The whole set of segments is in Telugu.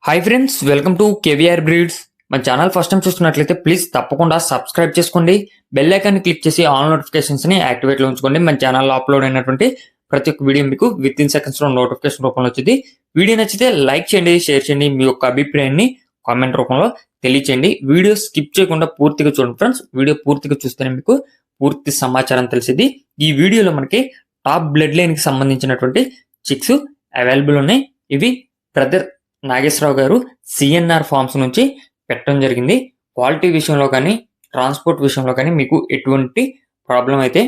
Hi friends, welcome to KVR breeds. మన ఛానల్ ఫస్ట్ టైం చూస్తున్నట్లయితే ప్లీజ్ తప్పకుండా సబ్స్క్రైబ్ చేసుకోండి. బెల్ ఐకాన్ క్లిక్ చేసి ఆల్ నోటిఫికేషన్స్ ని యాక్టివేట్ లో ఉంచుకోండి. మన ఛానల్లో అప్లోడ్ అయినటువంటి ప్రతి ఒక్క వీడియో మీకు విత్ ఇన్ సెకండ్స్ లో నోటిఫికేషన్ రూపంలో వచ్చింది. వీడియో నచ్చితే లైక్ చేయండి, షేర్ చేయండి, మీ యొక్క అభిప్రాయాన్ని కామెంట్ రూపంలో తెలియచేయండి. వీడియో స్కిప్ చేయకుండా పూర్తిగా చూడండి ఫ్రెండ్స్. వీడియో పూర్తిగా చూస్తేనే మీకు పూర్తి సమాచారం తెలిసింది. ఈ వీడియోలో మనకి టాప్ బ్లడ్ లైన్ కి సంబంధించినటువంటి చిక్స్ అవైలబుల్ ఉన్నాయి. ఇవి బ్రదర్ నాగేశ్వరరావు గారు సిఎన్ఆర్ ఫార్మ్స్ నుంచి పెట్టడం జరిగింది. క్వాలిటీ విషయంలో కానీ ట్రాన్స్పోర్ట్ విషయంలో కానీ మీకు ఎటువంటి ప్రాబ్లం అయితే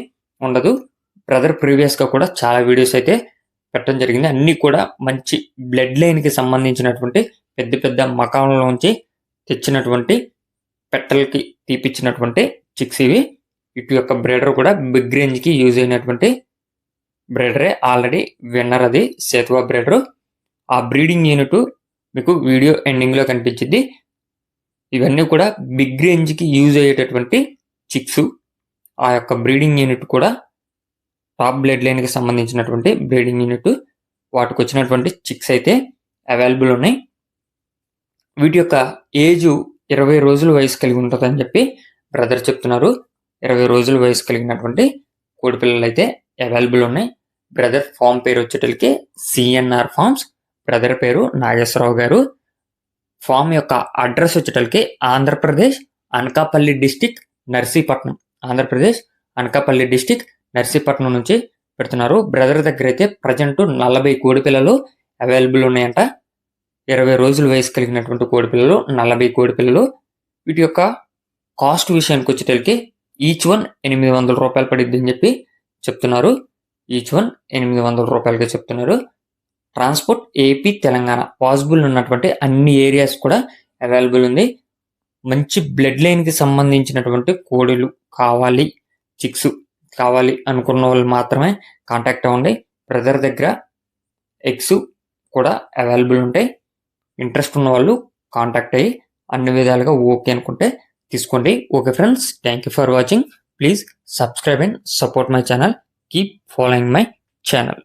ఉండదు. బ్రదర్ ప్రీవియస్గా కూడా చాలా వీడియోస్ అయితే పెట్టడం జరిగింది. అన్నీ కూడా మంచి బ్లడ్ లైన్కి సంబంధించినటువంటి పెద్ద పెద్ద మకాంలోంచి తెచ్చినటువంటి పెట్టలకి తీపిచ్చినటువంటి చిక్స్ ఇవి. ఇటు యొక్క బ్రీడర్ కూడా బిగ్ రేంజ్కి యూజ్ అయినటువంటి బ్రీడరే. ఆల్రెడీ విన్నర్ అది సేతువా బ్రీడర్. ఆ బ్రీడింగ్ యూనిట్ మీకు వీడియో ఎండింగ్లో కనిపించింది. ఇవన్నీ కూడా బిగ్ రేంజ్కి యూజ్ అయ్యేటటువంటి చిక్స్. ఆ యొక్క బ్రీడింగ్ యూనిట్ కూడా టాప్ బ్లడ్ లైన్కి సంబంధించినటువంటి బ్రీడింగ్ యూనిట్. వాటికి వచ్చినటువంటి చిక్స్ అయితే అవైలబుల్ ఉన్నాయి. వీటి యొక్క ఏజ్ 20 రోజుల వయసు కలిగి ఉంటుందని చెప్పి బ్రదర్ చెప్తున్నారు. 20 రోజుల వయసు కలిగినటువంటి కోడి పిల్లలు అయితే అవైలబుల్ ఉన్నాయి. బ్రదర్ ఫామ్ పేరు వచ్చేటరికి సిఎన్ఆర్ ఫార్మ్స్. బ్రదర్ పేరు నాగేశ్వరరావు గారు. ఫామ్ యొక్క అడ్రస్ వచ్చేటరికి ఆంధ్రప్రదేశ్ అనకాపల్లి డిస్టిక్ నర్సీపట్నం. ఆంధ్రప్రదేశ్ అనకాపల్లి డిస్టిక్ నర్సీపట్నం నుంచి పెడుతున్నారు. బ్రదర్ దగ్గర అయితే ప్రజెంట్ 40 కోడి పిల్లలు అవైలబుల్ ఉన్నాయంట. 20 రోజుల వయసు కలిగినటువంటి కోడి పిల్లలు, 40 కోడి పిల్లలు. వీటి యొక్క కాస్ట్ విషయానికి వచ్చేటరికి ఈచ్ వన్ 800 రూపాయలు పడిద్ది అని చెప్పి చెప్తున్నారు. ఈచ్ వన్ 800 రూపాయలుగా చెప్తున్నారు. ట్రాన్స్పోర్ట్ ఏపీ తెలంగాణ పాసిబుల్ ఉన్నటువంటి అన్ని ఏరియాస్ కూడా అవైలబుల్ ఉంది. మంచి బ్లడ్ లైన్కి సంబంధించినటువంటి కోడిలు కావాలి, చిక్స్ కావాలి అనుకున్న వాళ్ళు మాత్రమే కాంటాక్ట్ అవ్వండి. బ్రదర్ దగ్గర ఎగ్స్ కూడా అవైలబుల్ ఉంటాయి. ఇంట్రెస్ట్ ఉన్న వాళ్ళు కాంటాక్ట్ అయ్యి అన్ని విధాలుగా ఓకే అనుకుంటే తీసుకోండి. Okay friends, thank you for watching. Please subscribe and support my channel. Keep following my channel.